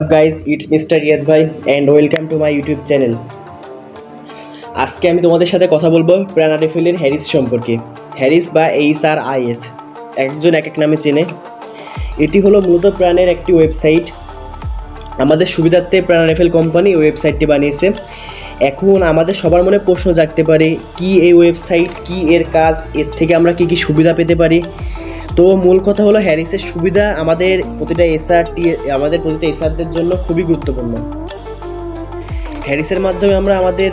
Guys, it's Mr. Riyad bhai and welcome to my YouTube channel. আজকে আমি তোমাদের সাথে কথা বলবো প্রাণারিফিলের হ্যারিস সম্পর্কে। হ্যারিস বা HRIS একজন এক এক নামে চেনে। এটি হলো মূলত প্রাণের একটি ওয়েবসাইট। আমাদের সুবিধার্থে প্রাণারিফিল কোম্পানি ওয়েবসাইটটি বানিয়েছে। এখন আমাদের সবার মনে প্রশ্ন জাগতে পারে, কি এই ওয়েবসাইট, কি এর কাজ, এর থেকে আমরা কি কি সুবিধা পেতে পারি। তো মূল কথা হলো হ্যারিসের সুবিধা আমাদের প্রতিটা এসআরদের জন্য খুবই গুরুত্বপূর্ণ। হ্যারিসের মাধ্যমে আমরা আমাদের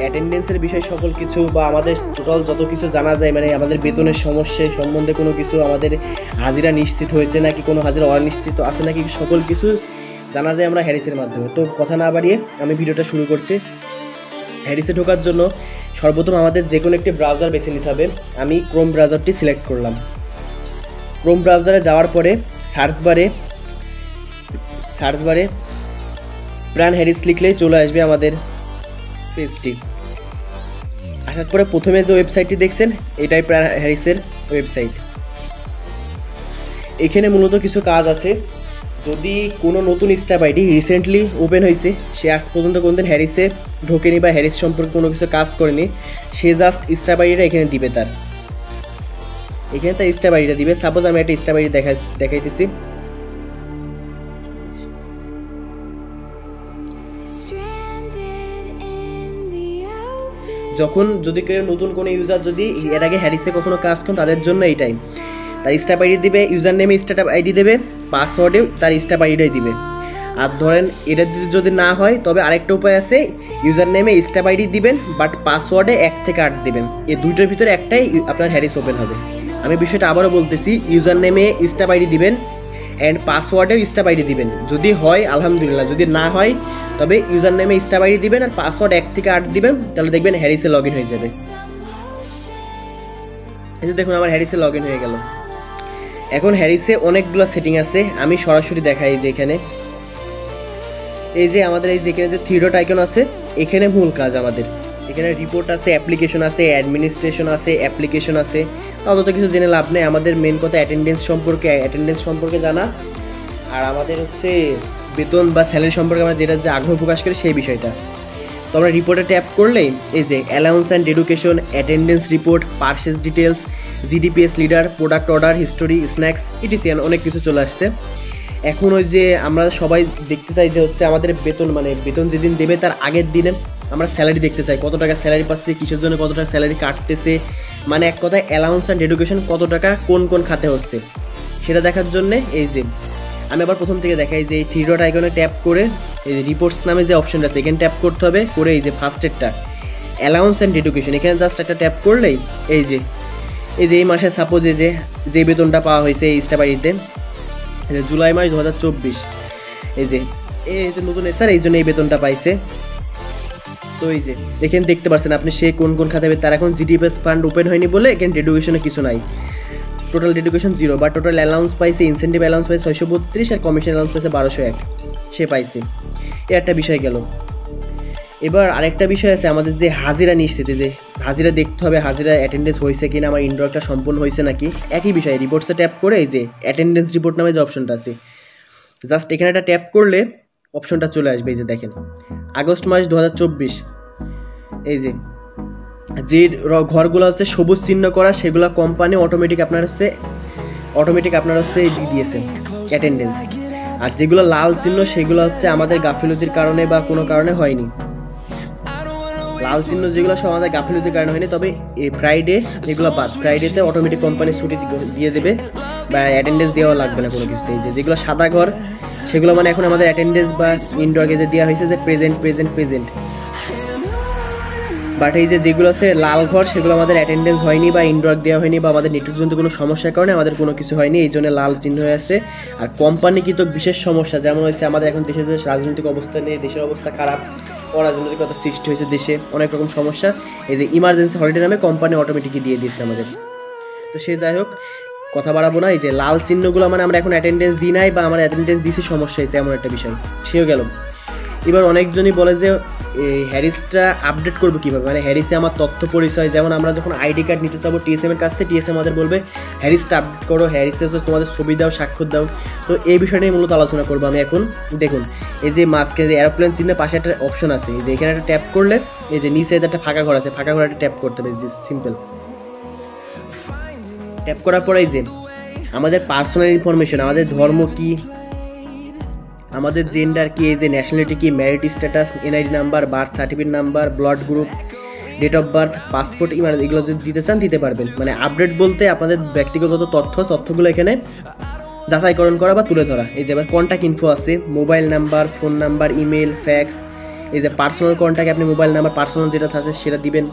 অ্যাটেন্ডেন্সের বিষয় সকল কিছু বা আমাদের টোটাল যত কিছু জানা যায়, মানে আমাদের বেতনের সমস্যা সম্বন্ধে কোনো কিছু, আমাদের হাজিরা নিশ্চিত হয়েছে নাকি কোনো হাজিরা অনিশ্চিত আছে নাকি, সকল কিছু জানা যায় আমরা হ্যারিসের মাধ্যমে। তো কথা না বাড়িয়ে আমি ভিডিওটা শুরু করছি। হ্যারিসে ঢোকার জন্য সর্বপ্রথম আমাদের যে কোনো একটি ব্রাউজার বেছে নিতে হবে। আমি ক্রোম ব্রাউজারটি সিলেক্ট করলাম। ক্রোম ব্রাউজারে যাওয়ার পরে সার্চ বারে প্রাণ হ্যারিস লিখলেই চলে আসবে আমাদের পেজটি। আসার পরে প্রথমে যে ওয়েবসাইটটি দেখছেন এটাই প্রাণ হ্যারিসের ওয়েবসাইট। এখানে মূলত কিছু কাজ আছে। যদি কোনো নতুন স্টাফ আইডি রিসেন্টলি ওপেন হয়েছে, সে আজ পর্যন্ত কোনোদিন হ্যারিসে ঢোকেনি বা হ্যারিস সম্পর্কে কোনো কিছু কাজ করেনি, সে জাস্ট স্টাফ আইডিটা এখানে দিবে। এখানে তার স্টাফ আইডিটা দিবে। সাপোজ আমি একটা স্টাফ আইডি দেখাইতেছি। যখন যদি কেউ নতুন কোনো ইউজার যদি এর আগে হ্যারিসে কখনো কাজ করেন তাদের জন্য এইটাই, তার স্টাফ আইডি দিবে, ইউজার নেমে স্টাফ আইডি দেবে, পাসওয়ার্ডেও তার স্টাফ আইডিটাই দিবে। আর ধরেন এটা যদি না হয় তবে আরেকটা উপায় আছে, ইউজার নেমে স্টাফ আইডি দিবেন বাট পাসওয়ার্ডে 1 থেকে 8 দিবেন। এই দুইটার ভিতরে একটাই আপনার হ্যারিস ওপেন হবে। আমি বিষয়টা আবারও বলতেছি, ইউজার নেমে স্টাফ আইডি দিবেন অ্যান্ড পাসওয়ার্ডেও স্টাফ আইডি দিবেন। যদি হয় আলহামদুলিল্লাহ, যদি না হয় তবে ইউজার নেমে স্টাফ আইডি দিবেন আর পাসওয়ার্ড 1 থেকে 8 দিবেন, তাহলে দেখবেন হ্যারিসে লগ ইন হয়ে যাবে। এই যে দেখুন আমার হ্যারিসে লগ ইন হয়ে গেল। এখন হ্যারিসে অনেকগুলো সেটিং আছে, আমি সরাসরি দেখাই। যে এখানে এই যে আমাদের এই যেখানে যে 3 ডট আইকন আছে, এখানে মূল কাজ আমাদের। এখানে রিপোর্ট আছে, অ্যাপ্লিকেশন আছে, অ্যাডমিনিস্ট্রেশন আছে, অ্যাপ্লিকেশন আছে। অত কিছু জেনে লাভ নেই, আমাদের মেন কথা অ্যাটেন্ডেন্স সম্পর্কে জানা, আর আমাদের হচ্ছে বেতন বা স্যালারি সম্পর্কে আমরা যেটা যে আগ্রহ প্রকাশ করি সেই বিষয়টা। তো আমরা রিপোর্টে ট্যাপ করলেই এই যে allowance and education, attendance report, purchase details, GDPS leader, product order history, snacks, ইটিসিয়ান অনেক কিছু চলে আসছে। এখন ওই যে আমরা সবাই দেখতে চাই যে হচ্ছে আমাদের বেতন যেদিন দেবে তার আগের দিনে আমরা স্যালারি দেখতে চাই, কত টাকা স্যালারি পাচ্ছে, কিসের জন্য কত টাকা স্যালারি কাটতেছে, মানে এক কথায় অ্যালাউন্স অ্যান্ড এডুকেশন কত টাকা কোন খাতে হচ্ছে সেটা দেখার জন্য এই যে আমি আবার প্রথম থেকে দেখাই যে এই 3 ডট আইকনে ট্যাপ করে এই যে রিপোর্টস নামে যে অপশনটা আছে এখানে ট্যাপ করতে হবে। করে এই যে ফার্স্টেরটা অ্যালাউন্স অ্যান্ড এডুকেশন, এখানে জাস্ট একটা ট্যাপ করলেই এই যে এই মাসে সাপোজ যে বেতনটা পাওয়া হয়েছে এই স্টাফ আইডিতে জুলাই মাস 2024, এই যে নতুন স্যার এই জন্য এই বেতনটা পাইছে। তো এই যে এখানে দেখতে পাচ্ছেন আপনি সে কোন খাতে তার এখন জিডিপিএস ফান্ড ওপেন হয়নি বলে এখানে ডেডিকেশনে কিছু নাই, টোটাল ডেডিকেশন 0, বা টোটাল অ্যালাউন্স পাইছে, ইনসেন্টিভ অ্যালাউন্স পাইছে 632 আর কমিশন অ্যালাউন্স পাইছে 1201, সে পাইছে। এ একটা বিষয় গেল। এবার আরেকটা বিষয় আছে আমাদের যে হাজিরা নিশ্চিত, যে হাজিরা দেখতে হবে হাজিরা অ্যাটেন্ডেন্স হয়েছে কিনা, আমার ইনড্রটা সম্পূর্ণ হয়েছে নাকি। একই বিষয় রিপোর্টসে ট্যাপ করে এই যে অ্যাটেন্ডেন্স রিপোর্ট নামে যে অপশনটা আছে জাস্ট এখানে একটা ট্যাপ করলে অপশনটা চলে আসবে। এই যে দেখেন আগস্ট মাস 2024, এই যে ঘরগুলো হচ্ছে সবুজ চিহ্ন করা সেগুলো কোম্পানি অটোমেটিক আপনার হচ্ছে দিয়েছে অ্যাটেন্ডেন্স, আর যেগুলো লাল চিহ্ন সেগুলো হচ্ছে আমাদের গাফিলতির কারণে বা কোনো কারণে হয়নি। লাল চিহ্ন যেগুলো সব আমাদের গাফিলতির কারণে হয়নি, তবে এই ফ্রাইডে এগুলো বাদ, ফ্রাইডেতে অটোমেটিক কোম্পানি ছুটি দিয়ে দেবে বা অ্যাটেন্ডেন্স দেওয়া লাগবে না কোনো কিছুতে। এই যেগুলো সাদা ঘর সেগুলো মানে এখন আমাদের অ্যাটেন্ডেন্স বা ইনডোর গেজে দেওয়া হয়েছে যে প্রেজেন্ট, বাট এই যেগুলো আছে লাল ঘর সেগুলো আমাদের অ্যাটেন্ডেন্স হয়নি বা ইনডোর দেওয়া হয়নি বা আমাদের নেটওয়ার্কজনিত কোনো সমস্যার কারণে আমাদের কোনো কিছু হয়নি, এই জন্য লাল চিহ্ন হয়ে আছে। আর কোম্পানিকৃত বিশেষ সমস্যা যেমন হয়েছে আমাদের এখন দেশের যে রাজনৈতিক অবস্থা নেই, দেশের অবস্থা খারাপ, অরাজনৈতিকতা সৃষ্টি হয়েছে দেশে, অনেক রকম সমস্যা, এই যে ইমার্জেন্সি হলিডে নামে কোম্পানি অটোমেটিকই দিয়ে দিচ্ছে আমাদের। তো সে যাই হোক, কথা বাড়াবো না। এই যে লাল চিহ্নগুলো মানে আমরা এখন অ্যাটেন্ডেন্স দিই নাই বা আমার অ্যাটেন্ডেন্স দিছি সমস্যা হয়েছে এমন একটা বিষয় সেও গেল। এবার অনেকজনই বলে যে এই হ্যারিসটা আপডেট করবো কীভাবে, মানে হ্যারিসে আমার তথ্য পরিচয়, যেমন আমরা যখন আইডি কার্ড নিতে চাবো টিএসএম এর কাছ থেকে, টিএসএম আমাদের বলবে হ্যারিসটা আপডেট করো, হ্যারিসে তোমাদের ছবি দাও, স্বাক্ষর দাও। তো এই বিষয়টাই মূলত আলোচনা করবো আমি এখন। দেখুন এই যে মাস্কে যে এরোপ্লেন চিহ্নের পাশে একটা অপশন আছে, এই যে এখানে একটা ট্যাপ করলে এই যে নিচে একটা ফাঁকা ঘর আছে, ফাঁকা ঘরে একটা ট্যাপ করতে হবে, যে সিম্পল ট্যাপ করার পরে এই যে আমাদের পার্সোনাল ইনফরমেশন, আমাদের ধর্ম কি, আমাদের জেন্ডার কি, এই যে ন্যাশনালিটি কি, married status, NID number, birth certificate number, blood group, date of birth, passport, email, এগুলো যদি দিতে চান দিতে পারবেন। মানে আপডেট বলতে আপনাদের ব্যক্তিগত তথ্যগুলো এখানে যাচাইকরণ করা বা তুলে ধরা। এই যে আবার কন্ট্যাক্ট ইনফো আছে, mobile number, phone number, email, fax. এই যে পার্সোনাল কন্ট্যাক্ট, আপনি মোবাইল নাম্বার পার্সোনাল যেটা আছে সেটা দিবেন।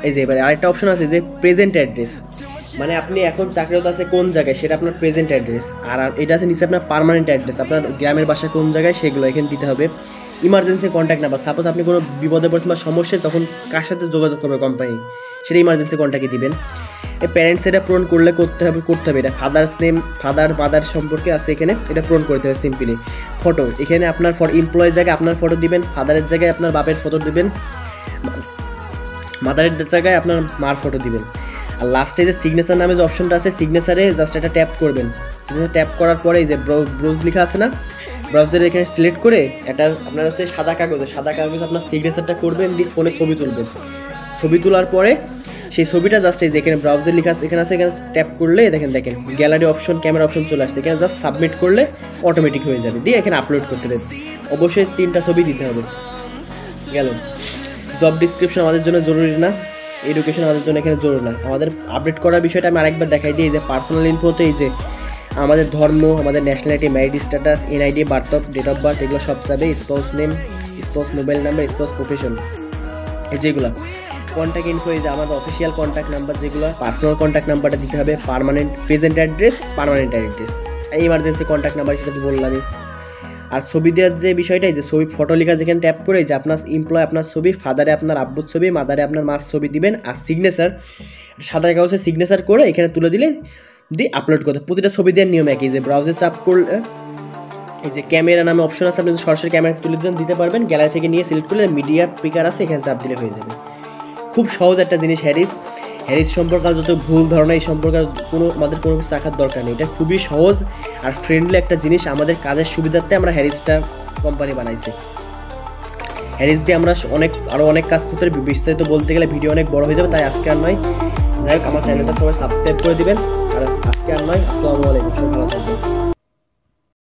এই যে এবার আরেকটা অপশন আছে যে প্রেজেন্ট অ্যাড্রেস, মানে আপনি এখন চাকরিরত আছে কোন জায়গায় সেটা আপনার প্রেজেন্ট অ্যাড্রেস। আর এটা আছে নিচে আপনার পার্মানেন্ট অ্যাড্রেস, আপনার গ্রামের বাসা কোন জায়গায় সেগুলো এখানে দিতে হবে। ইমার্জেন্সি কন্ট্যাক্ট নাম্বার, সাপোজ আপনি কোনো বিপদে পড়ছেন বা সমস্যায় তখন কার সাথে যোগাযোগ করবে কোম্পানি, সেটা ইমার্জেন্সি কন্ট্যাক্টে দিবেন। এই প্যারেন্টস এটা পূরণ করলে করতে হবে এটা ফাদার্স নেম, ফাদার সম্পর্কে আছে এখানে, এটা পূরণ করতে হবে সিম্পলি। ফটো, এখানে আপনার এমপ্লয়ের জায়গায় আপনার ফটো দিবেন, ফাদারের জায়গায় আপনার বাপের ফটো দিবেন, মাদারের জায়গায় আপনার মার ফটো দিবেন। আর লাস্টে যে সিগনেচার নামে যে অপশনটা আছে, সিগনেচারে জাস্ট এটা ট্যাপ করবেন। ট্যাপ করার পরে এই যে ব্রাউজ লেখা আছে না, ব্রাউজারে এখানে সিলেক্ট করে এটা আপনার হচ্ছে সাদা কাগজ আপনার সিগনেচারটা করবেন, দিয়ে ফোনে ছবি তুলবেন। ছবি তোলার পরে সেই ছবিটা জাস্ট এই যে এখানে ব্রাউজার লেখা আছে এখানে ট্যাপ করলে দেখেন গ্যালারি অপশন, ক্যামেরা অপশন চলে আসছে, এখানে জাস্ট সাবমিট করলে অটোমেটিক হয়ে যাবে, দিয়ে এখানে আপলোড করতে দেবে। অবশ্যই 3টা ছবি দিতে হবে। গেল। জব ডিসক্রিপশন আমাদের জন্য জরুরি না, এডুকেশন আমাদের জন্য এখানে জরুরি না। আমাদের আপডেট করার বিষয়টা আমি আরেকবার দেখাই দিই। এই যে পার্সোনাল ইনফোতে এই যে আমাদের ধর্ম, আমাদের nationality, married status, NID, date of birth, এগুলো সব যাবে। Spouse name, spouse mobile number, spouse profession, এই যেগুলো কন্ট্যাক্ট ইনফো, এই যে আমাদের অফিসিয়াল কন্ট্যাক্ট নাম্বার যেগুলো, পার্সোনাল কন্ট্যাক্ট নাম্বারটা দিতে হবে, present address, permanent address, emergency contact number সেটা তো বললামই। আর ছবি দেওয়ার যে বিষয়টা, এই যে ছবি ফটো লেখা যেখানে ট্যাপ করে যে আপনার এমপ্লয় আপনার ছবি, ফাদারে আপনার আব্বুর ছবি, মাদারে আপনার মার ছবি দিবেন। আর সিগনেচার সাদা কাগজে সিগনেচার করে এখানে তুলে দিলে দিয়ে আপলোড করতে। প্রতিটা ছবি দেওয়ার নিয়ম একই, যে ব্রাউজে চাপ করলে এই যে ক্যামেরা নামে অপশন আছে, আপনি সরাসরি ক্যামেরা তুলে দিতে পারবেন। গ্যালারি থেকে নিয়ে সিলেক্ট করলে মিডিয়া পিকার আছে, এখানে চাপ দিলে হয়ে যাবে। খুব সহজ একটা জিনিস হ্যারিস সম্পর্কে যত ভুল ধারণা এই সম্পর্কে আমাদের কোনো কিছু রাখার দরকার নেই। এটা খুবই সহজ আর ফ্রেন্ডলি একটা জিনিস, আমাদের কাজের সুবিধার্থে আমরা হ্যারিসটা কোম্পানি বানাইছি। হ্যারিস দিয়ে আমরা আরও অনেক কাজ করতে পারি, বিস্তারিত বলতে গেলে ভিডিও অনেক বড় হয়ে যাবে, তাই আজকে আর নয়। যাই হোক, আমার চ্যানেলটা সবাই সাবস্ক্রাইব করে দিবেন। আর আজকে আর নয়, আসসালামু আলাইকুম, সবাই ভালো থাকবেন।